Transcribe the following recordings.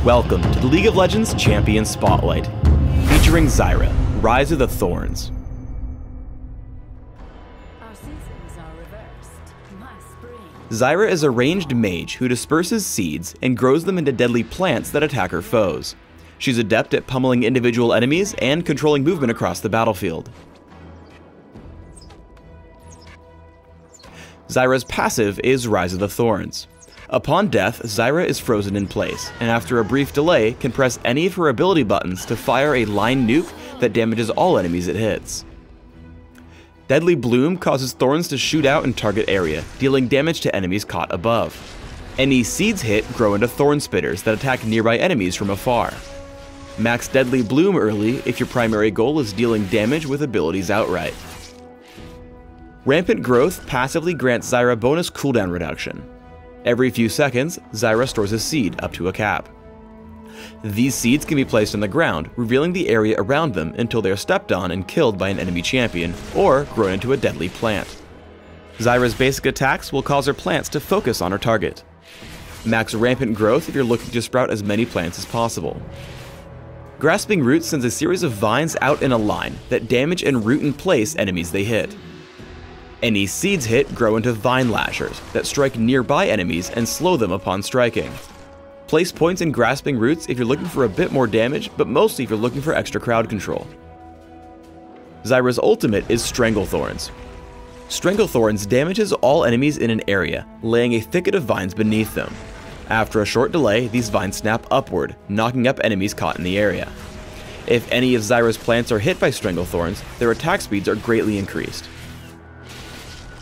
Welcome to the League of Legends Champion Spotlight, featuring Zyra, Rise of the Thorns. Our seasons are reversed. My spring. Zyra is a ranged mage who disperses seeds and grows them into deadly plants that attack her foes. She's adept at pummeling individual enemies and controlling movement across the battlefield. Zyra's passive is Rise of the Thorns. Upon death, Zyra is frozen in place, and after a brief delay, can press any of her ability buttons to fire a line nuke that damages all enemies it hits. Deadly Bloom causes thorns to shoot out in target area, dealing damage to enemies caught above. Any seeds hit grow into thorn spitters that attack nearby enemies from afar. Max Deadly Bloom early if your primary goal is dealing damage with abilities outright. Rampant Growth passively grants Zyra bonus cooldown reduction. Every few seconds, Zyra stores a seed up to a cap. These seeds can be placed on the ground, revealing the area around them until they are stepped on and killed by an enemy champion, or grown into a deadly plant. Zyra's basic attacks will cause her plants to focus on her target. Max Rampant Growth if you're looking to sprout as many plants as possible. Grasping Roots sends a series of vines out in a line that damage and root in place enemies they hit. Any seeds hit grow into vine lashers that strike nearby enemies and slow them upon striking. Place points in Grasping Roots if you're looking for a bit more damage, but mostly if you're looking for extra crowd control. Zyra's ultimate is Strangle Thorns. Strangle Thorns damages all enemies in an area, laying a thicket of vines beneath them. After a short delay, these vines snap upward, knocking up enemies caught in the area. If any of Zyra's plants are hit by Strangle Thorns, their attack speeds are greatly increased.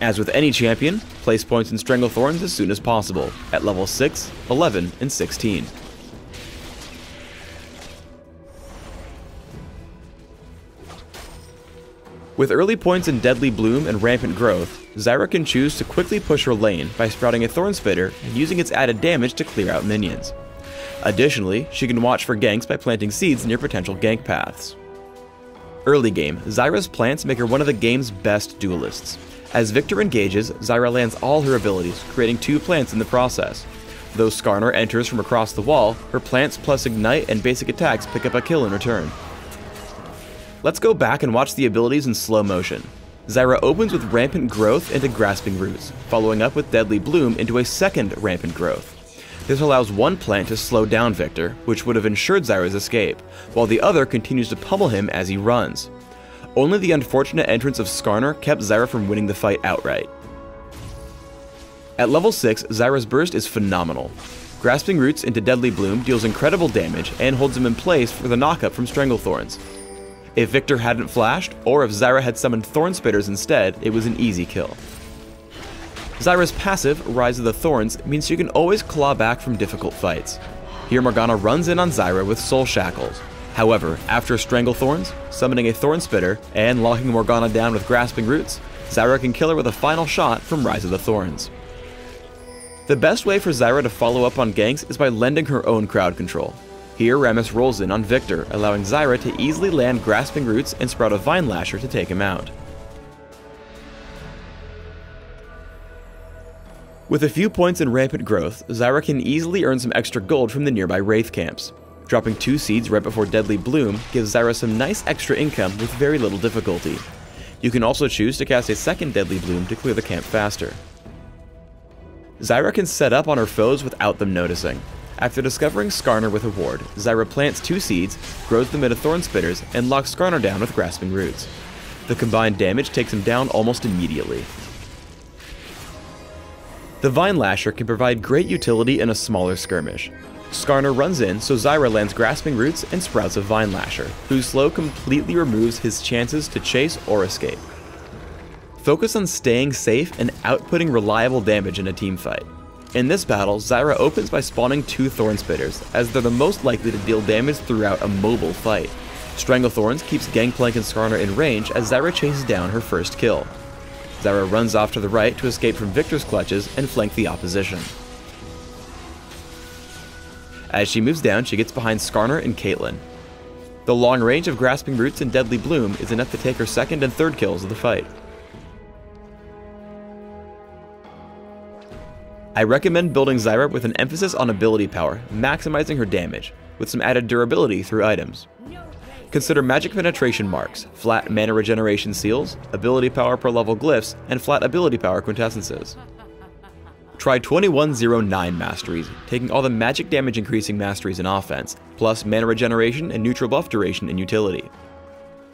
As with any champion, place points in Strangle Thorns as soon as possible, at level 6, 11, and 16. With early points in Deadly Bloom and Rampant Growth, Zyra can choose to quickly push her lane by sprouting a Thorn Spitter and using its added damage to clear out minions. Additionally, she can watch for ganks by planting seeds near potential gank paths. Early game, Zyra's plants make her one of the game's best duelists. As Victor engages, Zyra lands all her abilities, creating 2 plants in the process. Though Skarner enters from across the wall, her plants plus Ignite and basic attacks pick up a kill in return. Let's go back and watch the abilities in slow motion. Zyra opens with Rampant Growth into Grasping Roots, following up with Deadly Bloom into a second Rampant Growth. This allows one plant to slow down Victor, which would have ensured Zyra's escape, while the other continues to pummel him as he runs. Only the unfortunate entrance of Skarner kept Zyra from winning the fight outright. At level 6, Zyra's burst is phenomenal. Grasping Roots into Deadly Bloom deals incredible damage and holds him in place for the knockup from Strangle Thorns. If Victor hadn't flashed, or if Zyra had summoned Thorn Spitters instead, it was an easy kill. Zyra's passive, Rise of the Thorns, means she can always claw back from difficult fights. Here Morgana runs in on Zyra with Soul Shackles. However, after Strangle Thorns, summoning a Thorn Spitter, and locking Morgana down with Grasping Roots, Zyra can kill her with a final shot from Rise of the Thorns. The best way for Zyra to follow up on ganks is by lending her own crowd control. Here Rammus rolls in on Victor, allowing Zyra to easily land Grasping Roots and sprout a Vine Lasher to take him out. With a few points in Rampant Growth, Zyra can easily earn some extra gold from the nearby Wraith camps. Dropping 2 seeds right before Deadly Bloom gives Zyra some nice extra income with very little difficulty. You can also choose to cast a second Deadly Bloom to clear the camp faster. Zyra can set up on her foes without them noticing. After discovering Skarner with a ward, Zyra plants 2 seeds, grows them into Thorn Spitters, and locks Skarner down with Grasping Roots. The combined damage takes him down almost immediately. The Vine Lasher can provide great utility in a smaller skirmish. Skarner runs in, so Zyra lands Grasping Roots and sprouts a Vine Lasher, whose slow completely removes his chances to chase or escape. Focus on staying safe and outputting reliable damage in a team fight. In this battle, Zyra opens by spawning 2 Thorn Spitters, as they're the most likely to deal damage throughout a mobile fight. Strangle Thorns keeps Gangplank and Skarner in range as Zyra chases down her first kill. Zyra runs off to the right to escape from Victor's clutches and flank the opposition. As she moves down, she gets behind Skarner and Caitlyn. The long range of Grasping Roots and Deadly Bloom is enough to take her second and third kills of the fight. I recommend building Zyra with an emphasis on ability power, maximizing her damage, with some added durability through items. Consider magic penetration marks, flat mana regeneration seals, ability power per level glyphs, and flat ability power quintessences. Try 2109 masteries, taking all the magic damage increasing masteries in offense, plus mana regeneration and neutral buff duration in utility.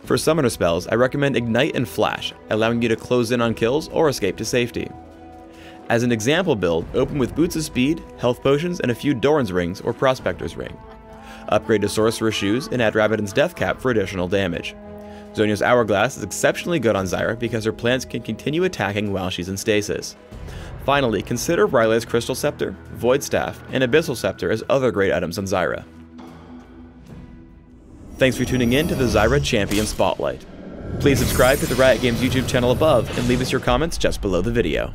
For summoner spells, I recommend Ignite and Flash, allowing you to close in on kills or escape to safety. As an example build, open with Boots of Speed, Health Potions, and a few Doran's Rings or Prospector's Ring. Upgrade to Sorcerer's Shoes and add Rabadon's Death Cap for additional damage. Zonia's Hourglass is exceptionally good on Zyra because her plants can continue attacking while she's in stasis. Finally, consider Rylai's Crystal Scepter, Void Staff, and Abyssal Scepter as other great items on Zyra. Thanks for tuning in to the Zyra Champion Spotlight. Please subscribe to the Riot Games YouTube channel above and leave us your comments just below the video.